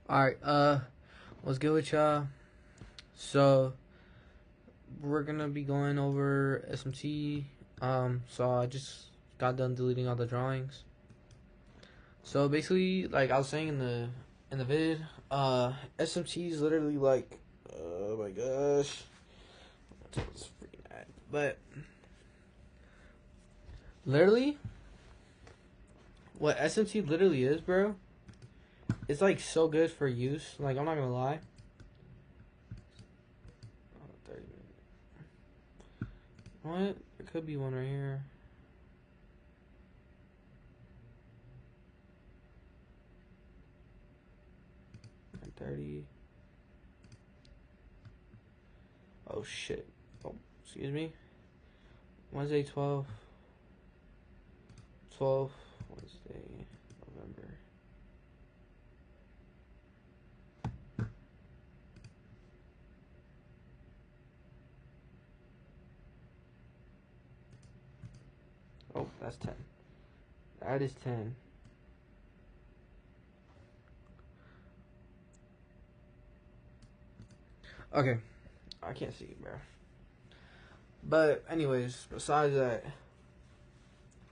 Alright, what's good with y'all? So, we're gonna be going over SMT. So I just got done deleting all the drawings. So basically, like I was saying in the vid, SMT is literally like, oh my gosh, it's freaking ad. But literally, what SMT literally is, bro, it's like so good for use. Like I'm not gonna lie. What? There could be one right here. Like 30. Oh shit. Oh, excuse me. Wednesday 12. Wednesday, November. Oh, that's 10. That is 10. Okay. I can't see it, bro. But anyways, besides that,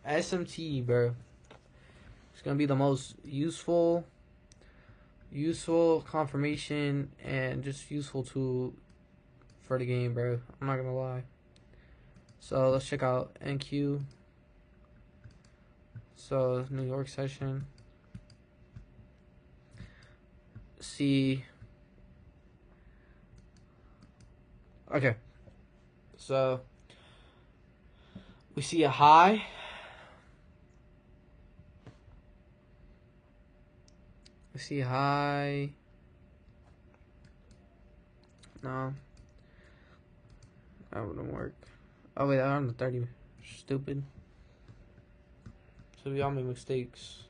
SMT, bro, it's gonna be the most useful confirmation and just useful tool for the game, bro. I'm not gonna lie. So let's check out NQ. So New York session. See. Okay. So we see a high. We see a high. No. That wouldn't work. Oh wait, I'm on the 30. Stupid. So we all make mistakes.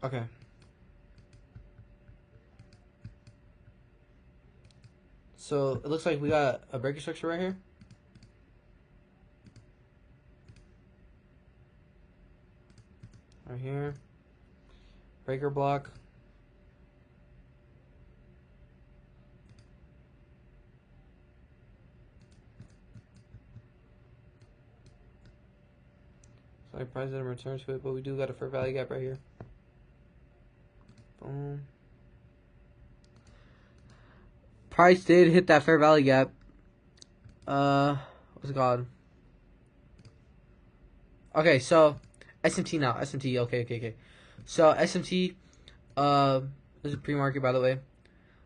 Okay. So it looks like we got a breaker structure right here. Right here. Breaker block. So like price didn't return to it, but we do got a fair value gap right here. Boom. Price did hit that fair value gap. What's it called? Okay, so SMT now. SMT. Okay. So SMT, this is pre-market, by the way.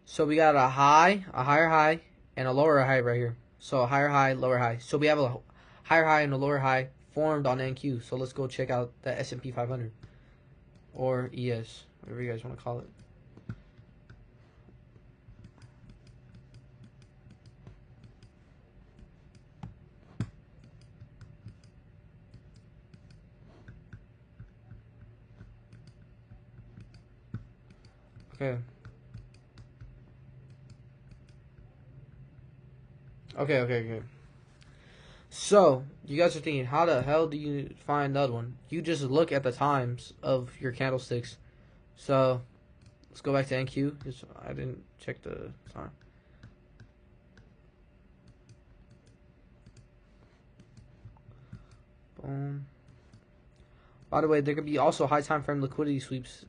So we got a higher high, and a lower high right here. So a higher high, lower high. So we have a higher high and a lower high formed on NQ. So let's go check out the S&P 500 or ES, whatever you guys want to call it. Okay. So, you guys are thinking, how the hell do you find that one? You just look at the times of your candlesticks. So, let's go back to NQ. I didn't check the time. Boom. By the way, there could be also high time frame liquidity sweeps.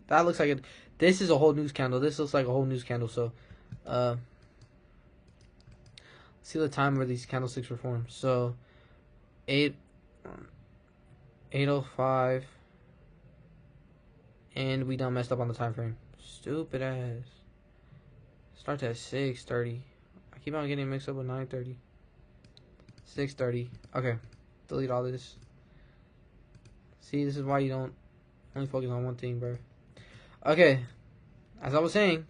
That looks like it. This is a whole news candle. This looks like a whole news candle. So, see the time where these candlesticks were formed. So, 8:05, and we done messed up on the time frame. Stupid ass. Starts at 6:30. I keep on getting mixed up with 9:30. 6:30. Okay, delete all this. See, this is why you don't only focus on one thing, bro. Okay, as I was saying.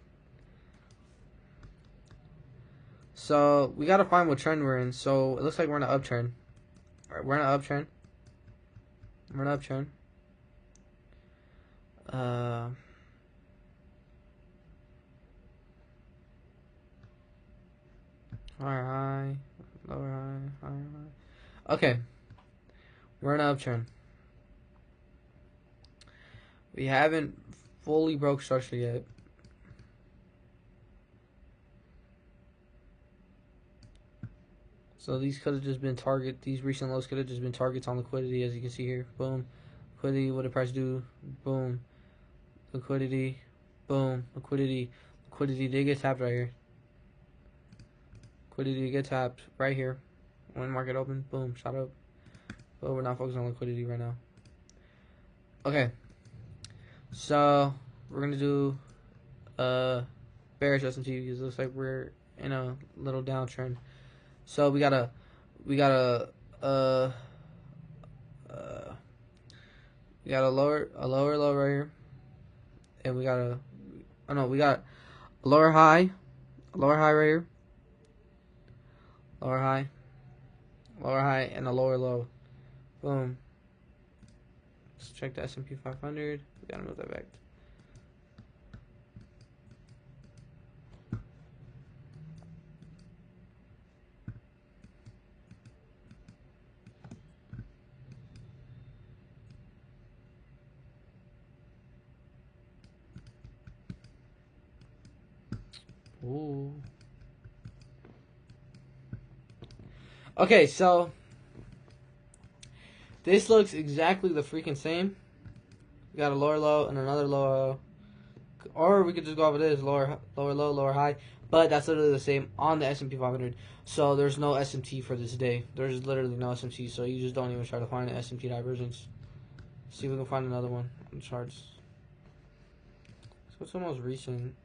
So, we gotta find what trend we're in. So, it looks like we're in an uptrend. Alright, we're in an uptrend. Higher high, lower high, higher high. Okay, we're in an uptrend. We haven't fully broke structure yet. So these could have just been these recent lows could have just been targets on liquidity, as you can see here. Boom. Liquidity, what did price do? Boom. Liquidity. Boom. Liquidity. Liquidity did get tapped right here. Liquidity did get tapped right here. When market open, boom, shot up. But we're not focused on liquidity right now. Okay. So we're gonna do bearish SMT because it looks like we're in a little downtrend. So we got a lower low right here, and we got a lower high right here, lower high, and a lower low. Boom. Let's check the S&P 500. We gotta move that back. Ooh. Okay, so this looks exactly the freaking same. We got a lower low and another low, or we could just go off of this lower low, lower high. But that's literally the same on the S&P 500. So there's no SMT for this day. There's literally no SMT. So you just don't even try to find an SMT divergence. See if we can find another one on the charts. So what's the most recent?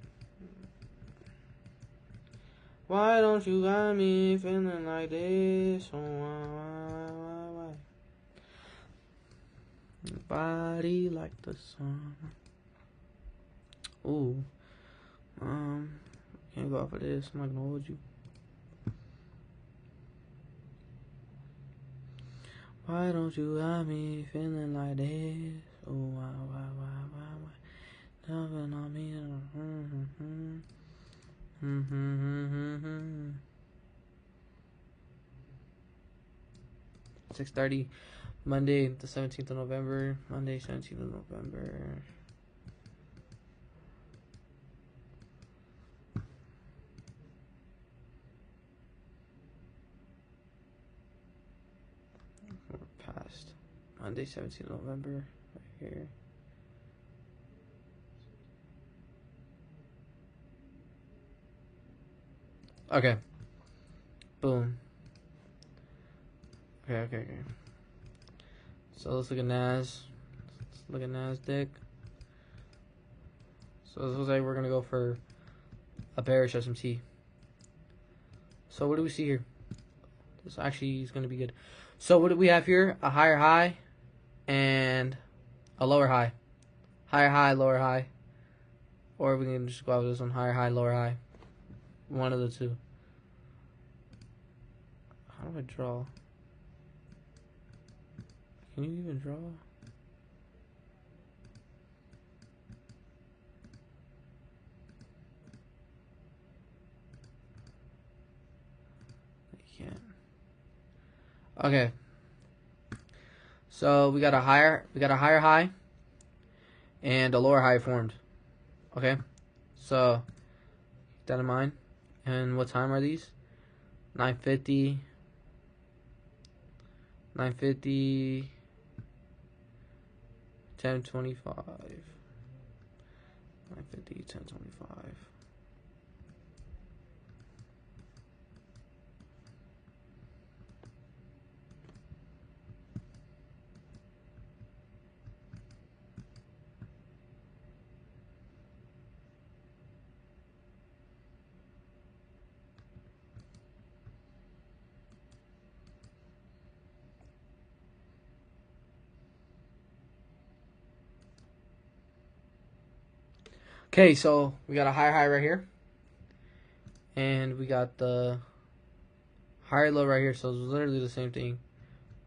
Why don't you got me feeling like this? Oh, why? Body like the sun. Ooh. Can't go off of this. I'm not gonna hold you. Why don't you got me feeling like this? Oh, why? Loving on me. 6:30, Monday, the 17th of November. Monday, 17th of November. We're past Monday, 17th of November, right here. Okay. Boom. Okay. So let's look at Nas. Let's look at Nasdaq. So this looks like we're gonna go for a bearish SMT. So what do we see here? This actually is gonna be good. So what do we have here? A higher high and a lower high. Higher high, lower high. Or we can just go out with this one, higher high, lower high. One of the two. How do I draw? Can you even draw? I can't. Okay. So we got a higher high and a lower high formed. Okay. So keep that in mind. And what time are these? 9:50. 9:50. 10:25. 9:50. 10:25. Okay, so we got a higher high right here. And we got the higher low right here, so it's literally the same thing.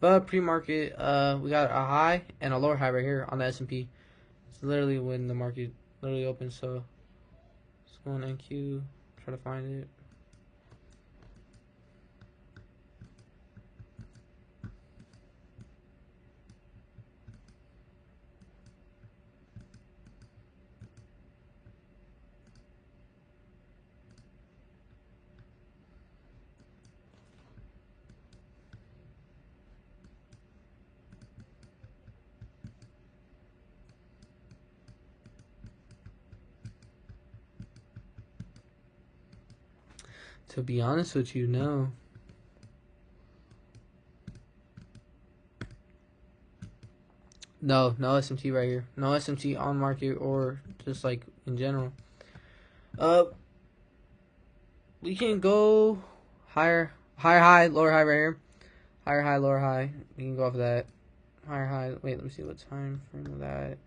But pre-market, we got a high and a lower high right here on the S&P. It's literally when the market literally opens, so let's go on NQ, try to find it. To be honest with you, no. No SMT right here. No SMT on market or just like in general. We can go higher high, lower high right here. Higher high, lower high. We can go off of that. Higher high. Wait, let me see what time frame of that.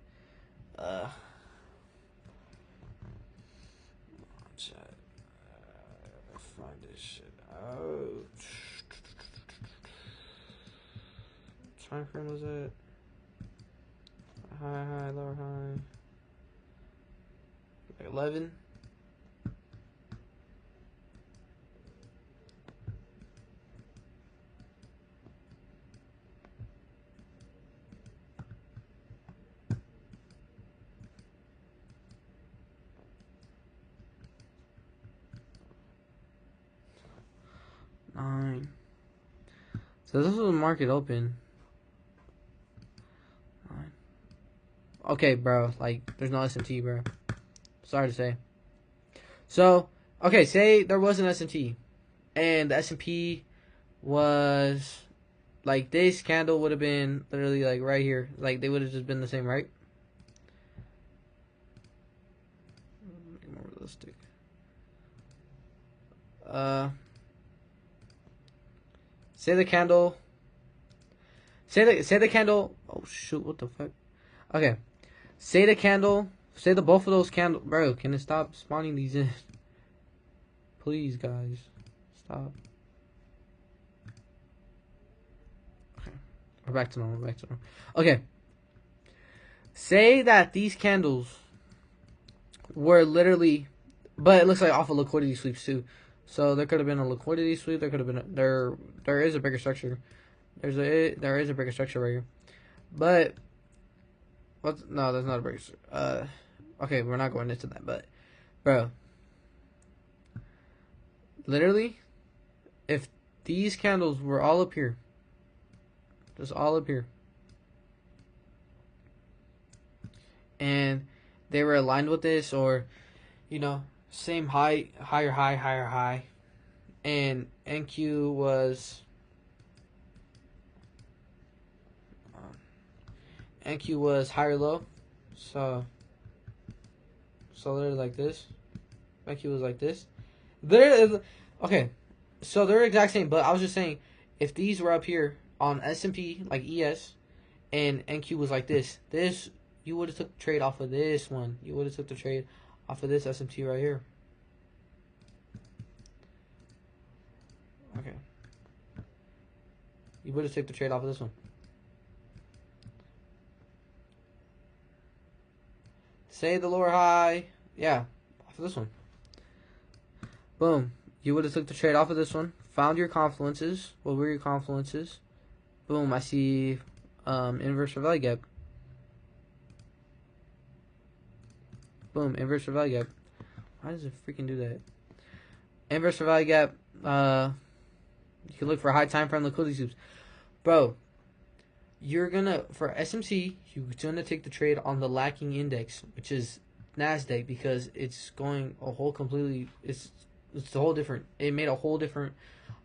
Find this shit out. Time frame was it? High, lower high. Like 11. Nine. So this is the market open. 9. Okay, bro. Like, there's no SMT, bro. Sorry to say. So, okay, say there was an SMT, and the S&P was like this candle would have been literally like right here. Like they would have just been the same, right? Make it more realistic. Say the candle. Say the candle. Oh shoot! What the fuck? Okay. Say the candle. Say the both of those candles. Bro, can it stop spawning these in? Please, guys, stop. Okay, we're back to normal. Back to normal. Okay. Say that these candles were literally, but it looks like off of liquidity sweeps too. So there could have been a liquidity sweep. There could have been there is a bigger structure. There is a bigger structure right here, but what? No, there's not a bigger. Okay, we're not going into that. But bro, literally, if these candles were all up here, just all up here, and they were aligned with this, or you know, same high, higher high, and NQ was higher low, so literally like this. NQ was like this. Okay, so they're exact same, but I was just saying, if these were up here on S&P like ES, and NQ was like this, you would have took the trade off of this one. You would have took the trade off of this SMT right here. Okay. You would have took the trade off of this one. Say the lower high. Yeah, off of this one. Boom. You would have took the trade off of this one. Found your confluences. What were your confluences? Boom. I see inverse for value gap. Boom. Inverse for value gap. Why does it freaking do that? Inverse for value gap. You can look for high time frame liquidity sweeps. Bro, you're gonna, for SMC, you're gonna take the trade on the lacking index, which is NASDAQ, because it's going a whole completely, it's a whole different, it made a whole different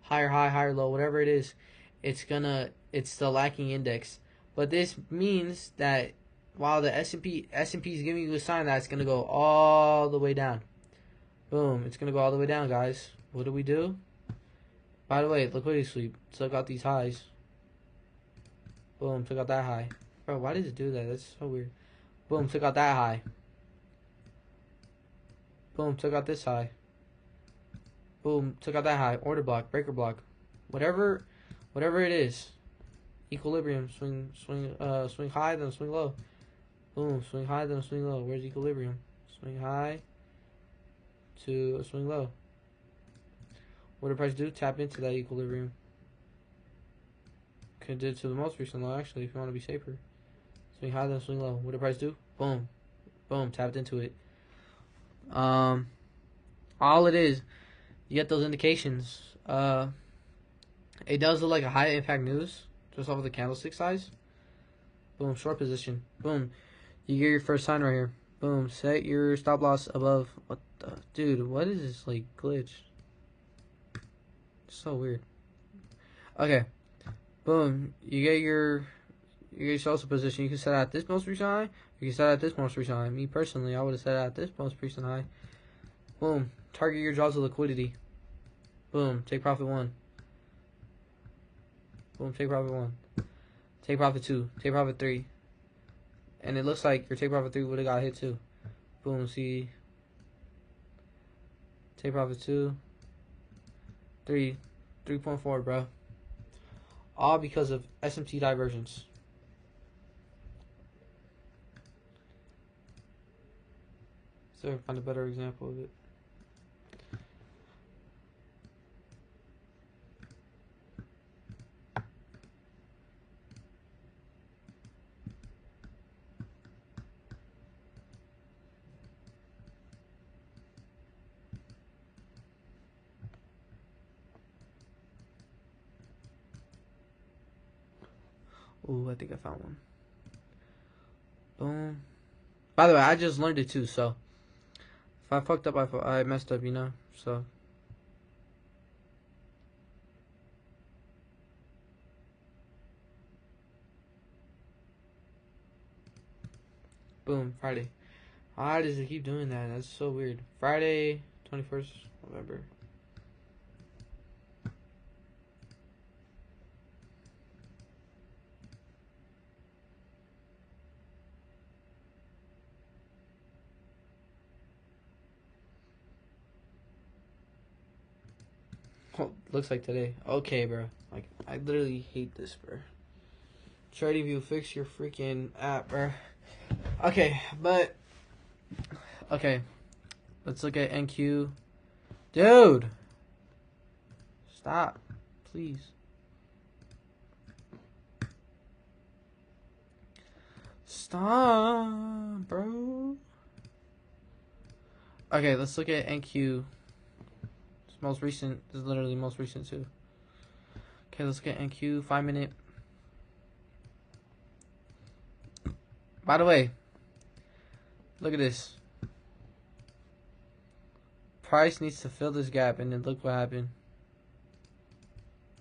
higher high, higher low, whatever it is. It's the lacking index. But this means that while the S&P is giving you a sign that it's gonna go all the way down. Boom, it's gonna go all the way down, guys. What do we do? By the way, liquidity sweep took out these highs. Boom, took out that high. Bro, why did it do that? That's so weird. Boom, took out that high. Boom, took out this high. Boom, took out that high. Order block, breaker block, whatever it is. Equilibrium, swing high, then swing low. Boom, swing high, then swing low. Where's equilibrium? Swing high to a swing low. What did price do? Tap into that equilibrium. Could do it to the most recent low, actually, if you want to be safer. Swing high, then swing low. What did price do? Boom. Boom, tapped into it. All it is, you get those indications. It does look like a high impact news, just off of the candlestick size. Boom, short position. Boom. You get your first sign right here. Boom, set your stop loss above. What the? Dude, what is this, like, glitch? So weird. Okay. Boom. You get your social position. You can set at this most recent high. You can set at this most recent high. Me personally, I would have set at this most recent high. Boom. Target your draws of liquidity. Boom. Take profit 1. Boom. Take profit 1. Take profit 2. Take profit 3. And it looks like your take profit 3 would have got hit too. Boom. See. Take profit 2. 3. 3.4, bro. All because of SMT divergence. So find a better example of it. Ooh, I think I found one. Boom. By the way, I just learned it too, so if I fucked up, I messed up, you know? So. Boom, Friday. Why does it keep doing that? That's so weird. Friday, 21st November. Oh, looks like today. Okay, bro. Like, I literally hate this, bro. TradingView, fix your freaking app, bro. Okay, but... Okay. Let's look at NQ. Dude! Stop. Please. Stop, bro. Okay, let's look at NQ. It's most recent. This is literally most recent too. Okay, let's look at NQ. 5 minute. By the way, look at this. Price needs to fill this gap, and then look what happened.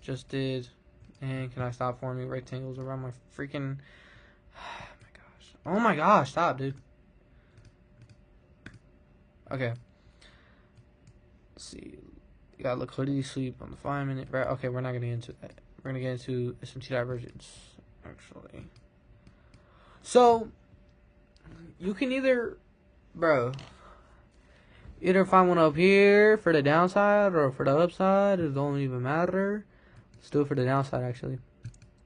Just did. And can I stop forming rectangles around my freaking... Oh my gosh. Oh my gosh, stop, dude. Okay. Let's see. You got liquidity sweep on the 5 minute. Right? Okay, we're not going to get into that. We're going to get into SMT divergence, actually. So, you can either... Bro... Either find one up here for the downside or for the upside. It don't even matter. Let's do it for the downside, actually.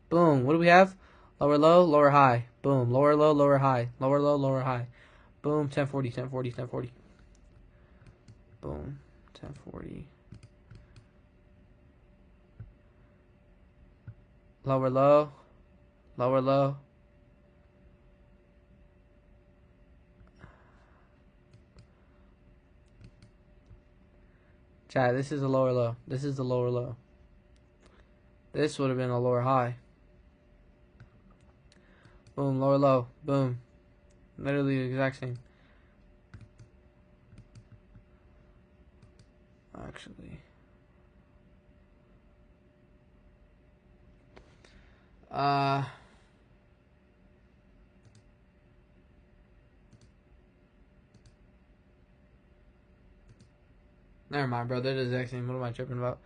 Boom. What do we have? Lower low, lower high. Boom. Lower low, lower high. Lower low, lower high. Boom. 1040, 1040, 1040. Boom. 1040. Lower low. Lower low. Chat, this is a lower low. This is the lower low. This would have been a lower high. Boom, lower low. Boom. Literally the exact same. Actually. Never mind, bro. They're the exact same. What am I tripping about?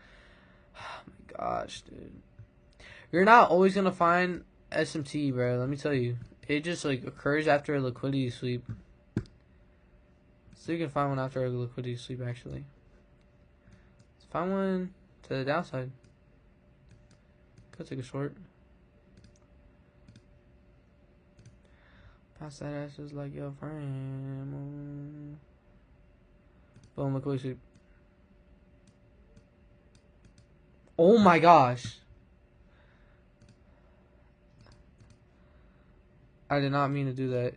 Oh my gosh, dude. You're not always gonna find SMT, bro. Let me tell you. It just like occurs after a liquidity sweep. So you can find one after a liquidity sweep, actually. Let's find one to the downside. Could take a short. Pass that ass just like your friend. Boom, liquidity sweep. Oh my gosh. I did not mean to do that.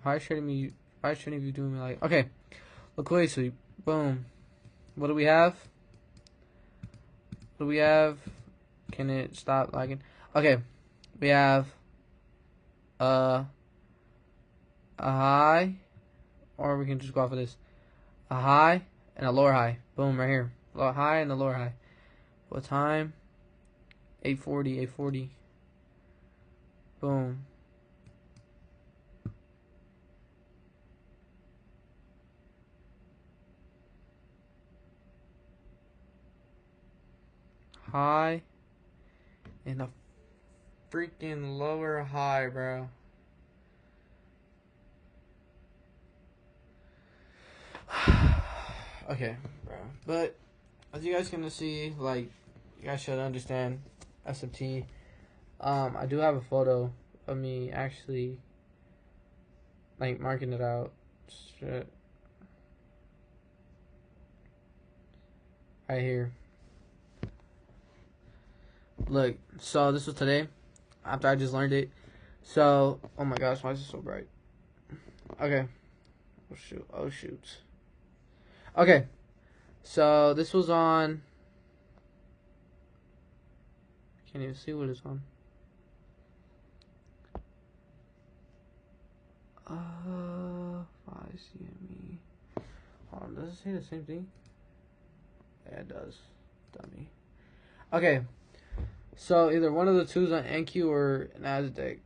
Why shouldn't you doing me like... Okay. Liquidity sweep. Boom. What do we have? What do we have? Can it stop lagging? Okay. We have a high. Or we can just go off of this. A high, and a lower high. Boom, right here. Lower high and a lower high. What time? 8:40, 8:40. Boom. High and a freaking lower high, bro. Okay, bro. But as you guys can see, like, you guys should understand SMT. I do have a photo of me actually, like, marking it out. Shit. Right here. Look, so this was today, after I just learned it. So, oh my gosh, why is it so bright? Okay. Oh shoot, oh shoot. Okay, so this was on, can't even see what it's on. 5 CME. Hold on, does it say the same thing? Yeah, it does. Dummy. Okay, so either one of the two's on NQ or NASDAQ.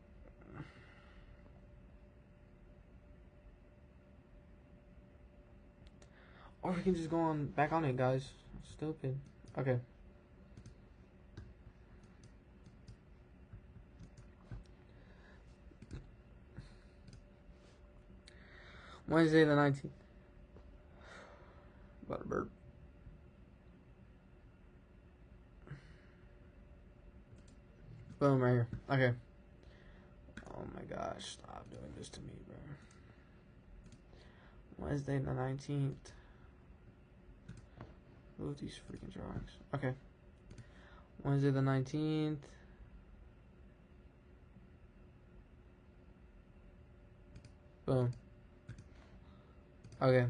Or we can just go on back on it, guys. Stupid. Okay. Wednesday the 19th. About a burp. Boom, right here. Okay. Oh my gosh, stop doing this to me, bro. Wednesday the 19th. Move these freaking drawings. Okay. Wednesday the 19th. Boom. Okay.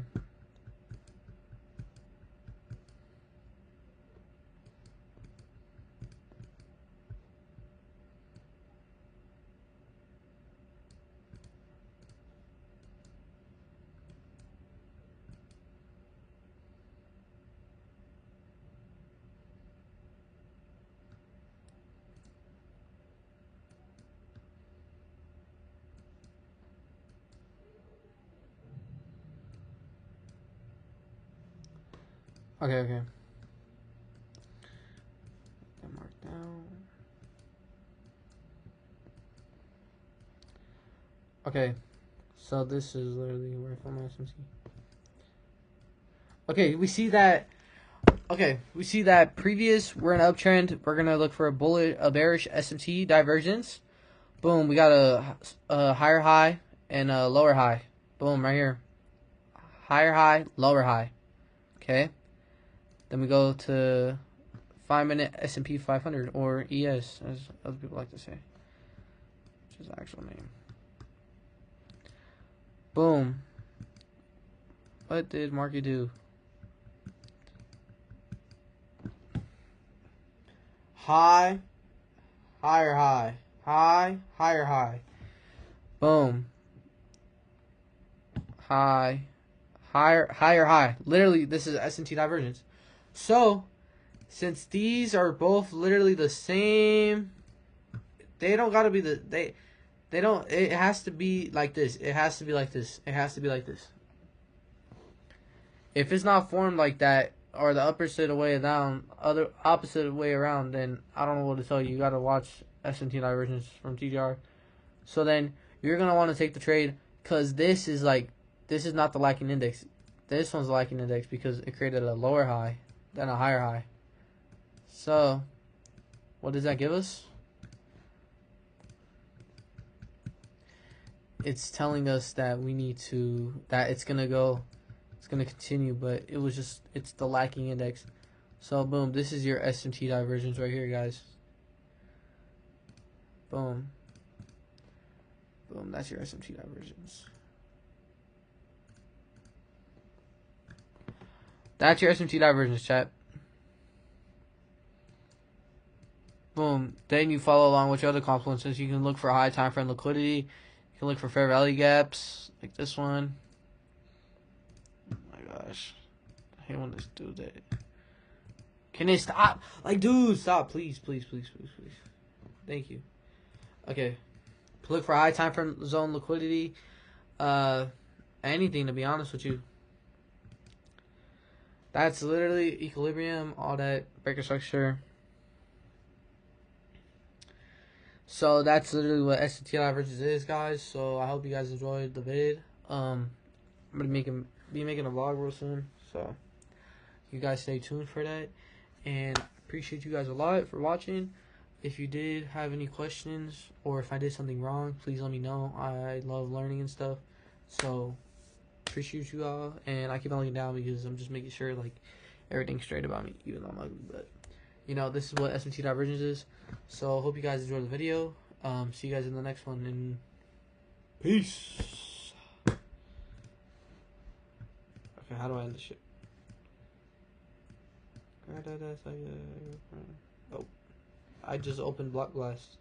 Okay. That marked down. Okay. So this is literally where I found my SMT. Okay, we see that. Okay, we see that previous. We're in an uptrend. We're gonna look for a bearish SMT divergence. Boom. We got a higher high and a lower high. Boom, right here. Higher high, lower high. Okay. Then we go to 5-minute S&P 500, or ES, as other people like to say, which is the actual name. Boom. What did market do? High, higher high, high, higher high. Boom. High, higher high. Literally, this is S&T divergence. So, since these are both literally the same, they don't gotta be they don't, it has to be like this. It has to be like this. It has to be like this. If it's not formed like that, or the opposite way down, opposite way around, then I don't know what to tell you. You gotta watch S&T divergence from TGR. So then you're gonna want to take the trade, because this is not the lacking index. This one's the lacking index because it created a lower high, then a higher high. So, what does that give us? It's telling us that we need to, that it's going to continue, but it's the lacking index. So, boom, this is your SMT divergence right here, guys. Boom. Boom, that's your SMT divergence. That's your SMT divergence, chat. Boom. Then you follow along with your other confluences. You can look for high time frame liquidity. You can look for fair value gaps, like this one. Oh my gosh. hate when this do that. Can it stop? Like, dude, stop. Please, please, please, please, please. Thank you. Okay. Look for high time frame zone liquidity. Anything, to be honest with you. That's literally equilibrium, all that breaker structure. So that's literally what SMT divergence is, guys. So I hope you guys enjoyed the vid. I'm gonna be making a vlog real soon. So you guys stay tuned for that. And appreciate you guys a lot for watching. If you did have any questions or if I did something wrong, please let me know. I love learning and stuff. So appreciate you all, and I keep on looking down because I'm just making sure like everything's straight about me, even though I'm ugly. But you know, this is what SMT divergence is. So hope you guys enjoyed the video. See you guys in the next one, and peace. Okay, how do I end this shit? Oh, I just opened Block Blast.